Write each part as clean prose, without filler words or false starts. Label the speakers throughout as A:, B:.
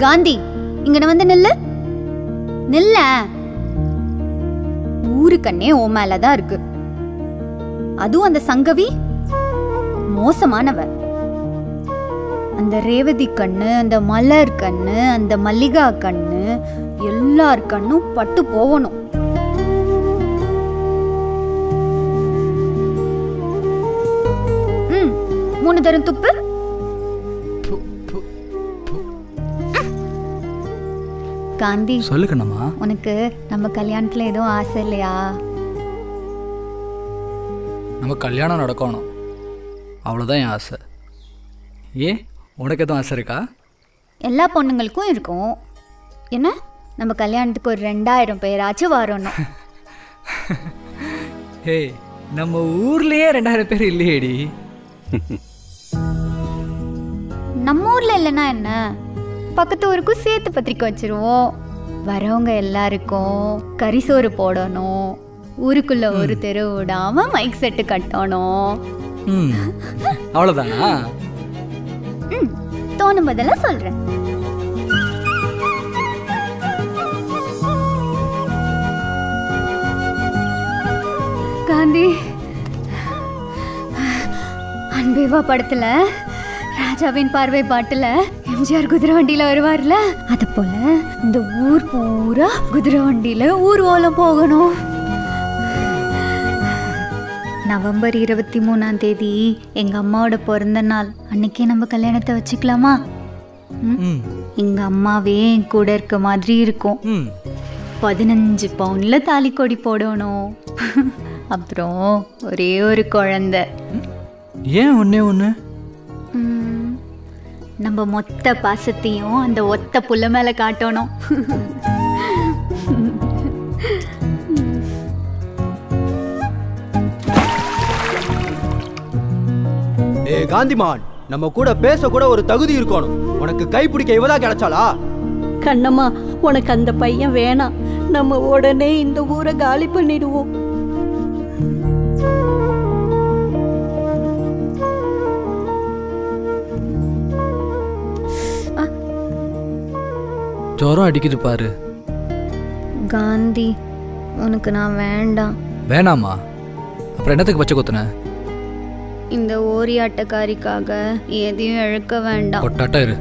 A: காந்தி, இங்க வந்து நில்லு. நில்ல. ஊரு கண்ணே ஓ மேலதான் இருக்கு. அதுவும் அந்த சங்கவி மோசமானவ. அந்த ரேவதி கண்ணு, அந்த மலர் கண்ணு, அந்த மல்லிகா கண்ணு, எல்லார் கண்ணும் பட்டு போகணும். மூணு தரம் துப்பு. காந்தி,
B: சொல்லுக்கண்ணம்மா.
A: உனக்கு நம்ம கல்யாணத்துல எதுவும் ஆசை இல்லையா?
B: நம்ம கல்யாணம் நடக்கணும், அவ்வளோதான் என் ஆசை. ஏன், உனக்கு எதுவும் ஆசை இருக்கா?
A: எல்லா பொண்ணுங்களுக்கும் இருக்கும். என்ன, நம்ம கல்யாணத்துக்கு ஒரு 2000 பேராச்சும் வரணும்.
B: ஏய், நம்ம ஊர்லயே 2000 பேர் இல்லையேடி.
A: நம்ம ஊர்ல இல்லைன்னா என்ன, பக்கத்து ஊருக்கும் சேர்த்து பத்திரிக்கை வச்சிருவோம். வரவங்க எல்லாருக்கும் கரிசோறு போடணும். ஊருக்குள்ள ஒரு தெரு விடாம மைக் செட்டு கட்டணும்.
B: அவ்வளோதானா?
A: தோணும் பதிலாம் சொல்றேன். காந்தி, அன்பேவா படத்துல ராஜாவின் பார்வை பாட்டுல எம்ஜிஆர் குதிரை வண்டியில வருவார்ல, அது போல இந்த ஊர் பூரா குதிரை வண்டியில ஊர்வலம் போகணும். நவம்பர் 23ஆம் தேதி எங்க அம்மாவோட பிறந்த நாள். அன்னைக்கே நம்ம கல்யாணத்தை வச்சுக்கலாமா? எங்க அம்மாவே என் கூட இருக்க மாதிரி இருக்கும். 15 பவுன்ல தாலி கொடி போடணும். அப்புறம் ஒரே ஒரு குழந்தை.
B: ஏன் ஒன்னே ஒன்று?
A: நம்ம மொத்த பாசத்தையும் அந்த ஒத்த புள்ள மேல காட்டணும்.
C: ஏ காந்திமான், நம்ம கூட பேச கூட ஒரு தகுதி இருக்கணும். உனக்கு கைப்பிடிக்க இவதான் கிடைச்சாளா?
D: கண்ணம்மா, உனக்கு அந்த பையன் வேணாம். நம்ம உடனே இந்த ஊரை காலி பண்ணிடுவோம்.
B: ஜோரம் அடிக்குது பாரு.
A: காந்தி, உனக்கு நான் வேண்டாம்.
B: வேணாமா? அப்புறம் என்னத்துக்கு பச்சை குத்துன?
A: இந்த ஓரியாட்டக்காரிக்காக எதையும் இழக்க வேண்டாம்.
B: கொட்டாட்டா இரு,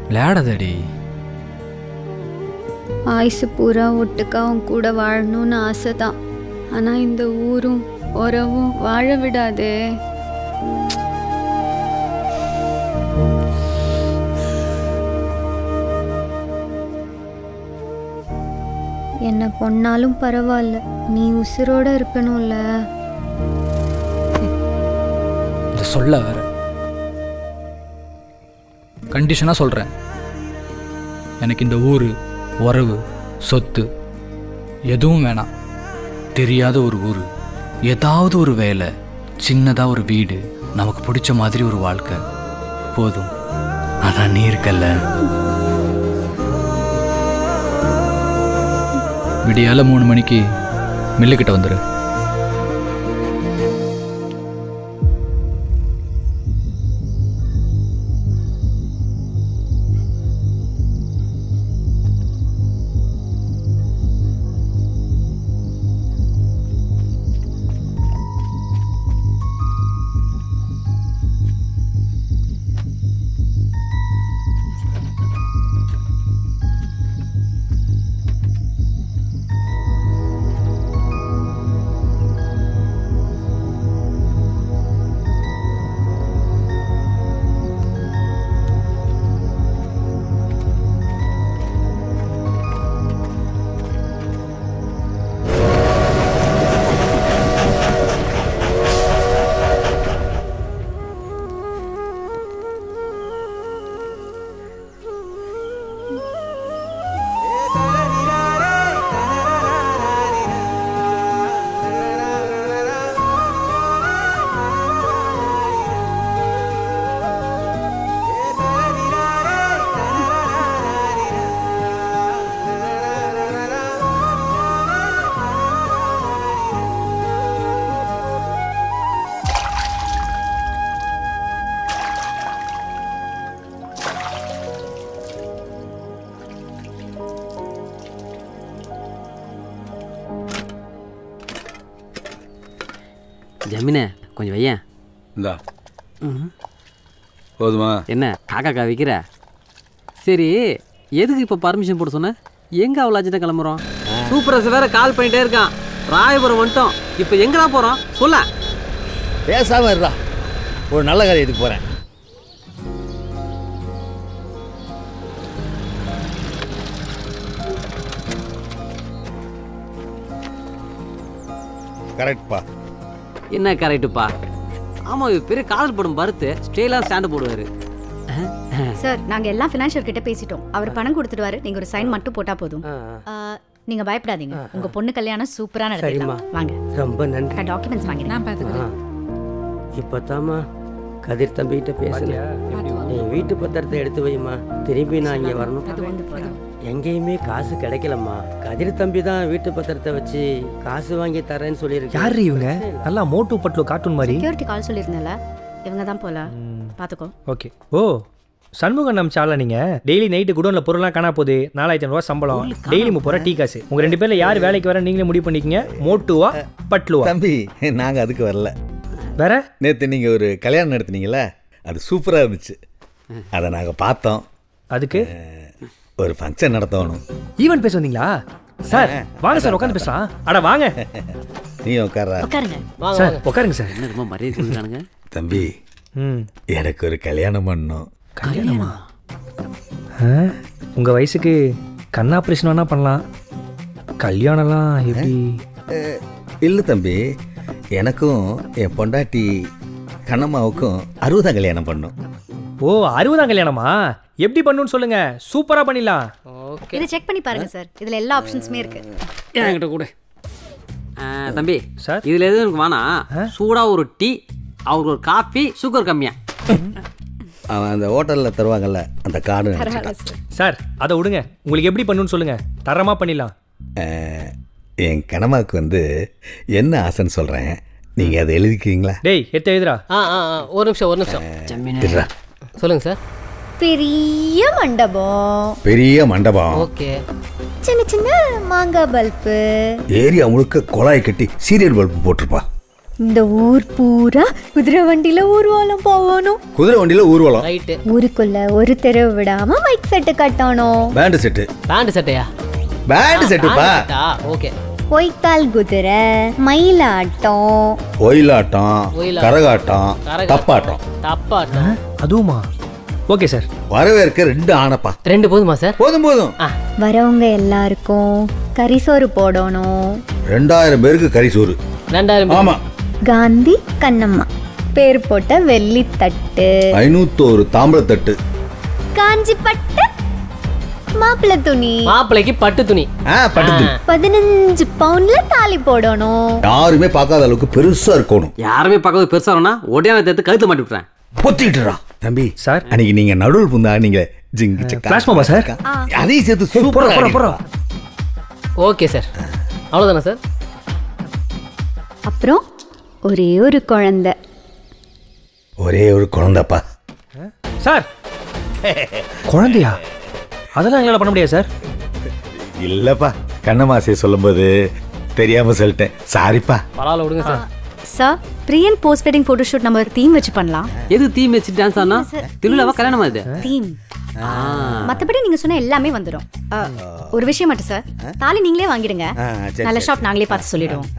B: விளையாடாதடி.
A: ஆயுசு பூரா ஒட்டுக்கா உன் கூட வாழணும்னு ஆசைதான். ஆனா இந்த ஊரும் உறவும் வாழ விடாதே. என்ன கொன்னாலும் பரவாயில்ல, நீ உசுரோட இருக்கணும்ல.
B: சொல்ல வேற கண்டிஷனா சொல்றேன். எனக்கு இந்த ஊரு, உறவு, சொத்து எதுவும் வேணாம். தெரியாத ஒரு ஊரு, ஏதாவது ஒரு வேலை, சின்னதா ஒரு வீடு, நமக்கு பிடிச்ச மாதிரி ஒரு வாழ்க்கை போதும். அதான் நீ இருக்கல்ல. விடியால 3 மணிக்கு மில்லுக்கிட்ட வந்துரு.
E: ஜமீனே கொஞ்சம் வையேன்.
F: இந்தா போதுமா?
E: என்ன காக்கா வைக்கிற? சரி, எதுக்கு இப்போ பர்மிஷன் போட சொன்ன? எங்கே அவ்வளோ அர்ஜென்ட்டாக கிளம்புறோம்? சூப்பரஸ் வேற கால் பண்ணிட்டே இருக்கான். ராயபுரம் வந்துட்டோம். இப்போ எங்கடா போகிறோம் சொல்ல?
F: பேசாமல் இருடா, ஒரு நல்ல காரியத்துக்கு போகிறேன். கரெக்ட்பா.
E: என்ன கரெக்டுப்பா? ஆமாம், இது பெரிய காதல் படம் பருத்து ஸ்டேலாக ஸ்டாண்டு போடுவார்.
G: சார் நாங்கள் எல்லாம் ஃபினான்ஷியல் கிட்ட பேசிட்டோம். அவர் பணம் கொடுத்துடுவாரு, நீங்கள் ஒரு சைன் மட்டும் போட்டால் போதும். நீங்கள் பயப்படாதீங்க, உங்கள் பொண்ணு கல்யாணம் சூப்பராக நடத்திடலாம். வாங்க.
H: ரொம்ப நன்றி.
G: டாக்குமெண்ட்ஸ் வாங்க, நான் பார்த்துக்கிறேன்.
H: இப்போத்தாம்மா கதிர் தம்பிகிட்ட பேசுனேன். நீ வீட்டு பத்திரத்தை எடுத்து வைம்மா, திரும்பி நான் இங்கே வரணும். எங்கேயுமே காசு கிடைக்கலம்மா. கதிர் தம்பி தான் வீட்டு பத்திரத்தை வச்சு காசு வாங்கி தரேன்னு சொல்லியிருக்கேன்.
I: யாரு இவங்க? நல்லா மோட்டு பட்லோ கார்ட்டூன் மாதிரி.
G: செக்யூரிட்டி கால் சொல்லியிருந்தேன்ல, இவங்க தான் போல. பார்த்துக்கோ.
I: ஓகே. ஓ, சண்முகம் நம்பிச்சால நீங்கள் டெய்லி நைட்டு குடோனில் பொருள்லாம் காணா போகுது. 4500 ரூபா சம்பளம், டெய்லி 30 ரூபா டீ காசு. உங்கள் 2 பேரில் யார் வேலைக்கு வர நீங்களே முடிவு பண்ணிக்கங்க. மோட்டுவா பட்லுவா?
F: தம்பி, நாங்கள் அதுக்கு வரல.
I: வேற
F: நேற்று நீங்கள் ஒரு கல்யாணம் நடத்துனீங்களே, அது சூப்பராக இருந்துச்சு. அதை நாங்கள் பார்த்தோம்.
I: அதுக்கு
F: ஒரு ஃபங்க்ஷன் நடத்தணும்.
I: ஈவென்ட் பேச வந்தீங்களா சார்? வாங்க சார், உட்காந்து பேசலாம். அட வாங்க.
F: நீ உட்கார்றா.
I: சார் உட்காருங்க சார்.
E: என்ன ரொம்ப மரியாதை கொடுக்குறானுங்க.
F: தம்பி, எனக்கு ஒரு கல்யாணம் பண்ணணும்.
I: கல்யாணமா? உங்கள் வயசுக்கு கண் ஆப்ரேஷன் வேணா பண்ணலாம், கல்யாணம்லாம் எப்படி?
F: இல்லை தம்பி, எனக்கும் என் பொண்டாட்டி கண்ணம்மாவுக்கும் 60ஆம் கல்யாணம் பண்ணும்.
I: ஓ, 60ஆம் கல்யாணமா? எப்படி பண்ணணும்னு சொல்லுங்க, சூப்பராக பண்ணிடலாம்.
G: இதை செக் பண்ணி பாருங்க சார், இதில் எல்லா ஆப்ஷன்ஸுமே இருக்கு.
E: என்கிட்ட கூட தம்பி
I: சார்,
E: இதில் எதுவும் எனக்கு வேணாம். சூடாக ஒரு டீ, அவருக்கு ஒரு காஃபி, சுகர் கம்மியா.
F: அவன் அந்த ஹோட்டலில் தருவாங்கல்ல அந்த கார்டு.
I: சார் அதை விடுங்க, உங்களுக்கு எப்படி பண்ணணும்னு சொல்லுங்க, தரமாக பண்ணிடலாம்.
F: என் கணமாவுக்கு என்ன ஆசைன்னு சொல்கிறேன், நீங்கள் அதை எழுதிக்கிறீங்களா?
I: டேய் எடுத்து எழுதுறா.
H: ஒரு நிமிஷம். சொல்லுங்க சார்.
A: பெரிய மண்டபம்.
F: பெரிய மண்டபம்.
H: ஓகே.
A: சின்ன சின்ன மாங்காய் பல்பு.
F: ஏரியா முழுக்க குழாய் கட்டி சீரியல் பல்பு போட்டிருப்பா.
A: இந்த ஊர் பூரா குதிரை வண்டியில ஊர்வலம் போகணும்.
F: குதிரை வண்டியில ஊர்வலம்.
H: ரைட்.
A: ஊருக்குள்ள ஒரு தெருவு விடாம மைக் செட்டு கட்டணும்.
F: Band set.
H: பேண்ட் செட்டையா?
F: பேண்ட் செட்டுப்பா.
H: ஓகே.
A: பொய்க்கால் குதிரை, மயிலாட்டம்,
F: ஒயிலாட்டம், கரகாட்டம், தப்பாட்டம்.
H: தப்பாட்டம்
I: அதுவுமா? Okay sir.
F: வரவேற்க 2 ஆனப்பா.
H: 2 போதுமா சார்?
F: போதும் போதும்.
A: வரவங்க எல்லாருக்கும் கரிசோறு போடணும்.
F: 2000 பேருக்கு கரிசோறு.
H: 2000.
F: ஆமா.
A: காந்தி கண்ணம்மா பேர் போட்ட வெள்ளி தட்டு,
F: 501 தாம்பளத்தட்டு,
A: காஞ்சி பட்டு மாப்பிள்ளை துணி,
H: மாப்பிள்ளைக்கு பட்டு துணி,
F: பட்டு துணி,
A: 15 பவுண்ட்ல தாலி போடணும்.
F: யாருமே பார்க்காத அளவுக்கு பெருசா இருக்கணும்.
E: யாருமே பார்க்கறது பெருசா வேணா ஒடியான தேர்த்து கழுத்து மாட்டி விட்டுறேன்.
F: பொத்திட்டுறா தம்பி.
I: சார்
F: அன்னைக்கு நீங்க நடுவில் புந்தா நீங்க
I: ஃபிளாஷ் மாபா சார்,
F: அதையும் சேர்த்து சூப்பரா.
H: ஓகே சார், அவ்வளோதானே சார்?
A: அப்புறம் ஒரே ஒரு குழந்தை.
F: ஒரே ஒரு குழந்தைப்பா.
I: சார் குழந்தையா? அதெல்லாம் எங்களால் பண்ண முடியாது சார்.
F: இல்லப்பா, கண்ணமாசையை சொல்லும்போது தெரியாம சொல்லிட்டேன், சாரிப்பா.
H: பரவாயில்ல விடுங்க sir.
G: Sir, pre and post wedding photoshoot நம்ம தீம் வச்சு பண்ணலாம்.
E: எது தீம் வச்சு டான்ஸ் ஆனா? திருவிழாவா கல்யாணமா இது?
G: தீம். மற்றபடி நீங்க சொன்ன எல்லாமே வந்துடும். ஒரு விஷயம் மட்டும் சார், தாலி நீங்களே வாங்கிடுங்க. நல்ல ஷாப் நாங்களே பார்த்து சொல்லிடுவோம்.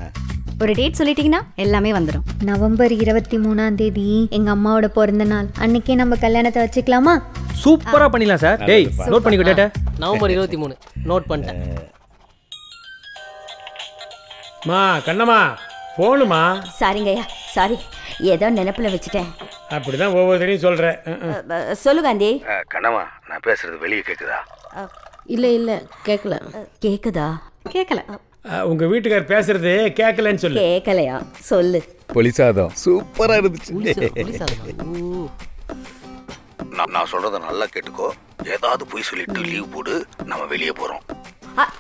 G: ஒரு டேட் சொல்லிட்டீங்கன்னா எல்லாமே வந்துடும்.
A: நவம்பர் 23ஆம் தேதி எங்க அம்மாவோட பிறந்த நாள். அன்னைக்கே நம்ம கல்யாணத்தை வச்சுக்கலாமா?
I: சூப்பரா பண்ணிடலாம் சார். டேய் நோட் பண்ணிக்கோ டேட்டா.
H: நவம்பர் 23 நோட் பண்ணிட்டேன்.
J: மா கண்ணம்மா போணுமா?
K: சாரிங்கய்யா, சாரி, ஏதோ நினைப்புல வச்சுட்டேன்.
J: அப்படிதான் ஒவ்வொருத்தரையும் சொல்றேன்.
K: சொல்லு காந்தி.
F: கண்ணம்மா, நான் பேசுறது வெளியே கேக்குதா?
K: இல்ல கேட்கல. கேக்குதா? கேட்கல.
J: உங்க வீட்டுக்கார் பேசுறது கேட்கலன்னு சொல்லு.
K: கேட்கலையா? சொல்லு.
F: புளிசாதம் சூப்பரா இருந்துச்சு. நான் சொல்றத நல்லா கேட்டுக்கோ. ஏதாவது போய் சொல்லிட்டு லீவ் போடு, நம்ம வெளியே போறோம்.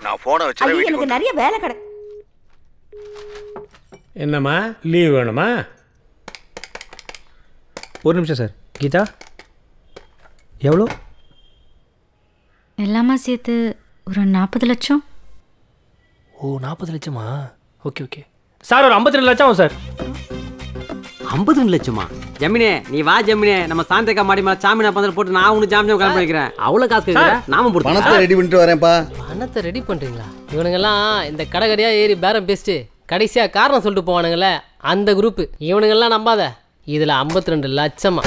F: நான் போனை வச்சு
K: எனக்கு நிறைய வேலை கடை.
J: என்னம்மா லீவ் வேணுமா?
I: ஒரு நிமிஷம் சார். கீதா எவ்வளோ?
G: எல்லாமே சேர்த்து ஒரு 40 லட்சம்.
I: ஓ 40 லட்சமா? ஓகே ஓகே சார், ஒரு 52 லட்சம் ஆகும் சார்.
E: 52 லட்சமா? ஜெமினே நீ வா ஜெமினே, நம்ம சாந்தேக்கா மாடி மேல சாமினா பந்தல் போட்டு நான் உனக்கு ஜாமியம் கிளம்ப வைக்கிறேன். அவ்வளவு காசு கேக்குற? நாம போடு.
L: பணத்தை ரெடி பண்ணிட்டு வரேன்ப்பா.
M: பணத்தை ரெடி பண்றீங்களா? இவனுங்கெல்லாம் இந்த கடைக்கடையா ஏறி பேரம் பேசிட்டு கடைசியா காரணம் சொல்லிட்டு போவானுங்களே அந்த குரூப். இவனுங்கெல்லாம் நம்பாத. இதுல 52 லட்சமா?